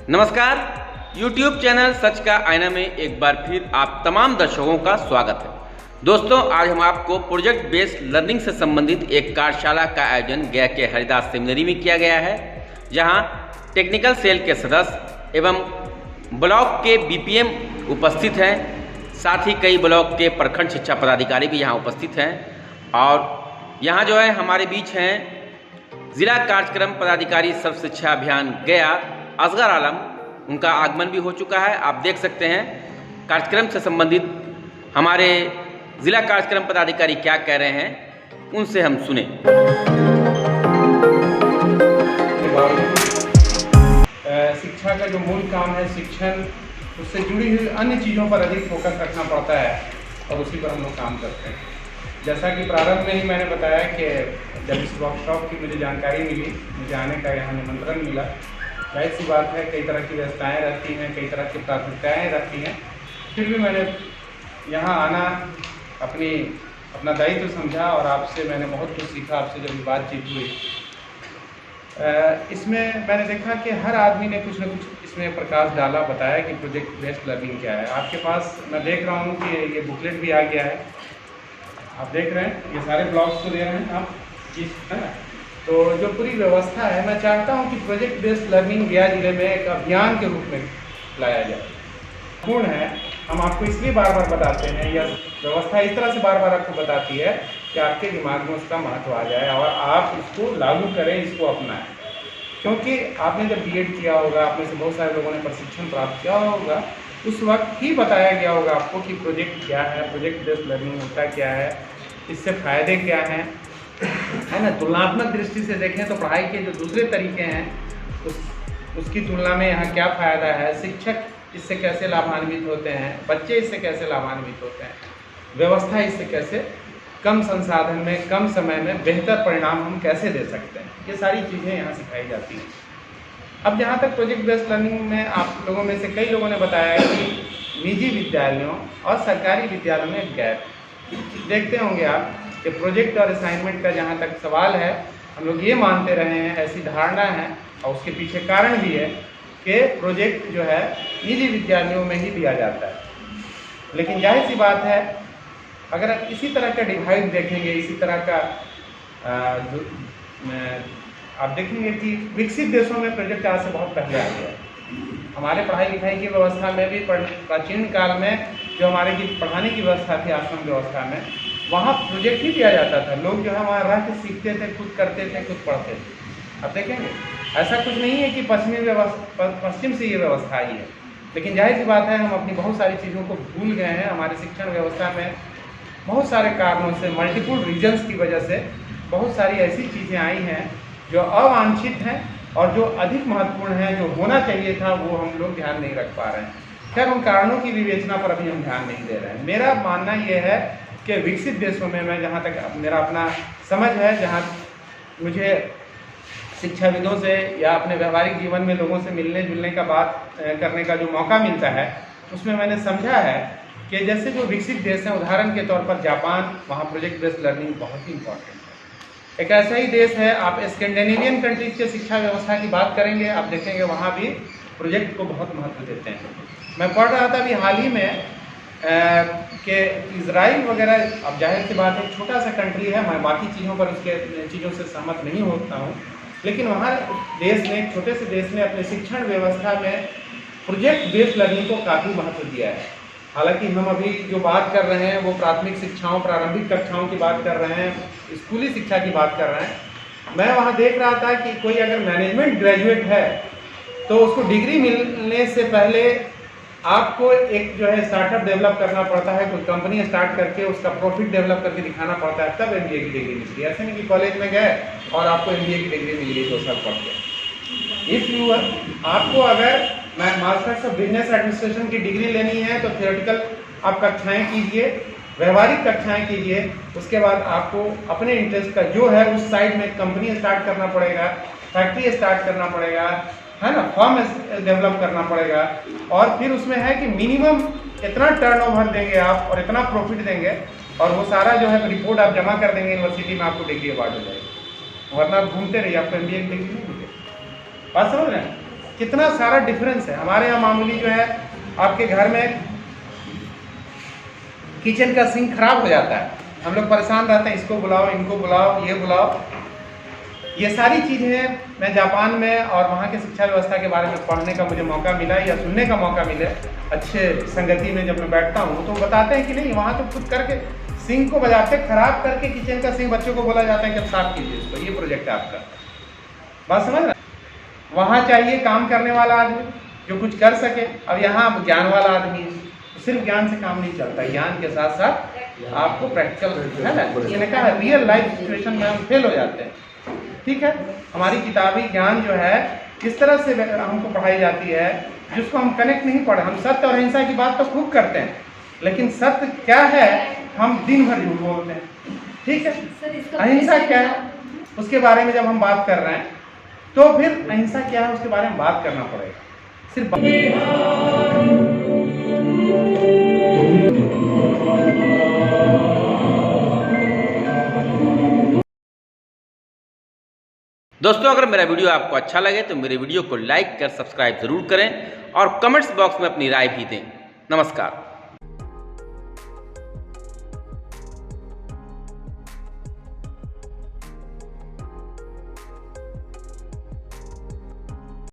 नमस्कार। YouTube channel सच का आईना में एक बार फिर आप तमाम दर्शकों का स्वागत है। दोस्तों, आज हम आपको प्रोजेक्ट बेस्ड लर्निंग से संबंधित एक कार्यशाला का आयोजन गया के हरिदास सेमिनरी में किया गया है, जहां टेक्निकल सेल के सदस्य एवं ब्लॉक के BPM उपस्थित हैं। साथ ही कई ब्लॉक के प्रखंड शिक्षा पदाधिकारी भी यहाँ उपस्थित हैं। और यहाँ जो है हमारे बीच हैं जिला कार्यक्रम पदाधिकारी सर्व शिक्षा अभियान गया असगर आलम, उनका आगमन भी हो चुका है। आप देख सकते हैं कार्यक्रम से संबंधित हमारे जिला कार्यक्रम पदाधिकारी क्या कह रहे हैं, उनसे हम सुने। शिक्षा का जो मूल काम है शिक्षण, उससे जुड़ी हुई अन्य चीज़ों पर अधिक फोकस रखना पड़ता है और उसी पर हम लोग काम करते हैं। जैसा कि प्रारंभ में ही मैंने बताया कि जब इस वर्कशॉप की मुझे जानकारी मिली, मुझे आने का यहाँ निमंत्रण मिला, जाहिर सी बात है कई तरह की व्यवस्थाएँ रहती हैं, कई तरह की प्राथमिकताएँ रहती हैं, फिर भी मैंने यहाँ आना अपना दायित्व समझा और आपसे मैंने बहुत कुछ सीखा। आपसे जब बातचीत हुई इसमें मैंने देखा कि हर आदमी ने कुछ न कुछ इसमें प्रकाश डाला, बताया कि प्रोजेक्ट बेस्ड लर्निंग क्या है। आपके पास मैं देख रहा हूँ कि ये बुकलेट भी आ गया है, आप देख रहे हैं, ये सारे ब्लॉग्स को दे रहे हैं आप जी, है ना। तो जो पूरी व्यवस्था है, मैं चाहता हूँ कि प्रोजेक्ट बेस्ड लर्निंग गया जिले में एक अभियान के रूप में लाया जाए। पूर्ण है, हम आपको इसलिए बार बार बताते हैं, यह व्यवस्था इस तरह से बार बार आपको बताती है कि आपके दिमाग में उसका महत्व आ जाए और आप इसको लागू करें, इसको अपनाएं। क्योंकि आपने जब B.Ed किया होगा, आप में से बहुत सारे लोगों ने प्रशिक्षण प्राप्त किया होगा, उस वक्त ही बताया गया होगा आपको कि प्रोजेक्ट क्या है, प्रोजेक्ट बेस्ड लर्निंग होता क्या है, इससे फ़ायदे क्या हैं, है ना। तुलनात्मक दृष्टि से देखें तो पढ़ाई के जो दूसरे तरीके हैं उसकी तुलना में यहाँ क्या फ़ायदा है, शिक्षक इससे कैसे लाभान्वित होते हैं, बच्चे इससे कैसे लाभान्वित होते हैं, व्यवस्था इससे कैसे कम संसाधन में कम समय में बेहतर परिणाम हम कैसे दे सकते हैं, ये सारी चीज़ें यहाँ सिखाई जाती हैं। अब जहाँ तक प्रोजेक्ट बेस्ड लर्निंग में आप लोगों में से कई लोगों ने बताया कि निजी विद्यालयों और सरकारी विद्यालयों में गैप देखते होंगे आप कि प्रोजेक्ट और असाइनमेंट का जहाँ तक सवाल है, हम लोग ये मानते रहे हैं, ऐसी धारणा है और उसके पीछे कारण भी है कि प्रोजेक्ट जो है निजी विद्यालयों में ही दिया जाता है। लेकिन जाहिर सी बात है, अगर आप इसी तरह का डिवाइड देखेंगे, इसी तरह का आप देखेंगे कि विकसित देशों में प्रोजेक्ट आज से बहुत पहले आ गया है। हमारे पढ़ाई लिखाई की व्यवस्था में भी प्राचीन काल में जो हमारे की पढ़ाने की व्यवस्था थी, आश्रम व्यवस्था में, वहाँ प्रोजेक्ट ही दिया जाता था। लोग जो है वहाँ रह के सीखते थे, खुद करते थे, खुद पढ़ते थे। अब देखेंगे ऐसा कुछ नहीं है कि पश्चिम से ये व्यवस्था आई है, लेकिन जाहिर सी बात है हम अपनी बहुत सारी चीज़ों को भूल गए हैं। हमारे शिक्षण व्यवस्था में बहुत सारे कारणों से, मल्टीपल रीजन्स की वजह से बहुत सारी ऐसी चीज़ें आई हैं जो अवांछित हैं और जो अधिक महत्वपूर्ण है, जो होना चाहिए था वो हम लोग ध्यान नहीं रख पा रहे हैं। खैर, उन कारणों की विवेचना पर अभी हम ध्यान नहीं दे रहे हैं। मेरा मानना ये है कि विकसित देशों में, मैं जहाँ तक मेरा अपना समझ है, जहाँ मुझे शिक्षाविदों से या अपने व्यवहारिक जीवन में लोगों से मिलने जुलने का बात करने का जो मौका मिलता है, उसमें मैंने समझा है कि जैसे जो विकसित देश हैं, उदाहरण के तौर पर जापान, वहाँ प्रोजेक्ट बेस्ड लर्निंग बहुत ही इंपॉर्टेंट है। एक ऐसा ही देश है, आप स्कैंडिनेवियन कंट्रीज के शिक्षा व्यवस्था की बात करेंगे, आप देखेंगे वहाँ भी प्रोजेक्ट को बहुत महत्व देते हैं। मैं पढ़ रहा था अभी हाल ही में कि इजराइल वगैरह, अब जाहिर सी बात है छोटा सा कंट्री है, मैं बाकी चीज़ों पर उसके चीज़ों से सहमत नहीं होता हूँ, लेकिन वहाँ देश ने, छोटे से देश ने अपने शिक्षण व्यवस्था में प्रोजेक्ट बेस्ड लर्निंग को काफ़ी महत्व दिया है। हालांकि हम अभी जो बात कर रहे हैं वो प्राथमिक शिक्षाओं, प्रारंभिक कक्षाओं की बात कर रहे हैं, स्कूली शिक्षा की बात कर रहे हैं। मैं वहाँ देख रहा था कि कोई अगर मैनेजमेंट ग्रेजुएट है तो उसको डिग्री मिलने से पहले आपको एक जो है स्टार्टअप डेवलप करना पड़ता है, कोई कंपनी स्टार्ट करके उसका प्रॉफिट डेवलप करके दिखाना पड़ता है, तब MBA की डिग्री मिलती है। ऐसे नहीं कि कॉलेज में गए और आपको MBA की डिग्री मिल गई 2 साल पढ़ के। आपको अगर मास्टर्स ऑफ बिजनेस एडमिनिस्ट्रेशन की डिग्री लेनी है तो थियोरेटिकल आप कक्षाएँ कीजिए, व्यवहारिक कक्षाएँ कीजिए, उसके बाद आपको अपने इंटरेस्ट का जो है उस साइड में कंपनी स्टार्ट करना पड़ेगा, फैक्ट्री स्टार्ट करना पड़ेगा, है ना, फॉर्म डेवलप करना पड़ेगा, और फिर उसमें है कि मिनिमम इतना टर्नओवर देंगे आप और इतना प्रॉफिट देंगे और वो सारा जो है रिपोर्ट आप जमा कर देंगे यूनिवर्सिटी में, आपको डिग्री अवार्ड हो जाएगी। वरना आप घूमते रहिए, आपको MBA की डिग्री नहीं मिलेगी। बात समझ रहे हैं? कितना सारा डिफरेंस है। हमारे यहाँ मामूली जो है आपके घर में किचन का सिंक खराब हो जाता है, हम लोग परेशान रहते हैं, इसको बुलाओ, इनको बुलाओ, ये बुलाओ। ये सारी चीज़ें मैं जापान में और वहाँ के शिक्षा व्यवस्था के बारे में पढ़ने का मुझे मौका मिला या सुनने का मौका मिले, अच्छे संगति में जब मैं बैठता हूँ तो बताते हैं कि नहीं, वहाँ तो खुद करके सिंक को बजाते खराब करके किचन का सिंक बच्चों को बोला जाता है कि साफ कीजिए इसको, ये प्रोजेक्ट है आपका। बात समझ रहे? वहाँ चाहिए काम करने वाला आदमी जो कुछ कर सके। अब यहाँ ज्ञान वाला आदमी है, सिर्फ ज्ञान से काम नहीं चलता, ज्ञान के साथ साथ आपको प्रैक्टिकल है ना, इसने कहा रियल लाइफ सिचुएशन में हम फेल हो जाते हैं। ठीक है, हमारी किताबी ज्ञान जो है किस तरह से हमको पढ़ाई जाती है जिसको हम कनेक्ट नहीं पढ़े। हम सत्य और अहिंसा की बात तो खूब करते हैं, लेकिन सत्य क्या है हम दिन भर झूठ बोलते हैं। ठीक है, अहिंसा क्या है उसके बारे में जब हम बात कर रहे हैं तो फिर अहिंसा क्या है उसके बारे में बात करना पड़ेगा। सिर्फ दोस्तों, अगर मेरा वीडियो आपको अच्छा लगे तो मेरे वीडियो को लाइक कर सब्सक्राइब जरूर करें और कमेंट्स बॉक्स में अपनी राय भी दें। नमस्कार।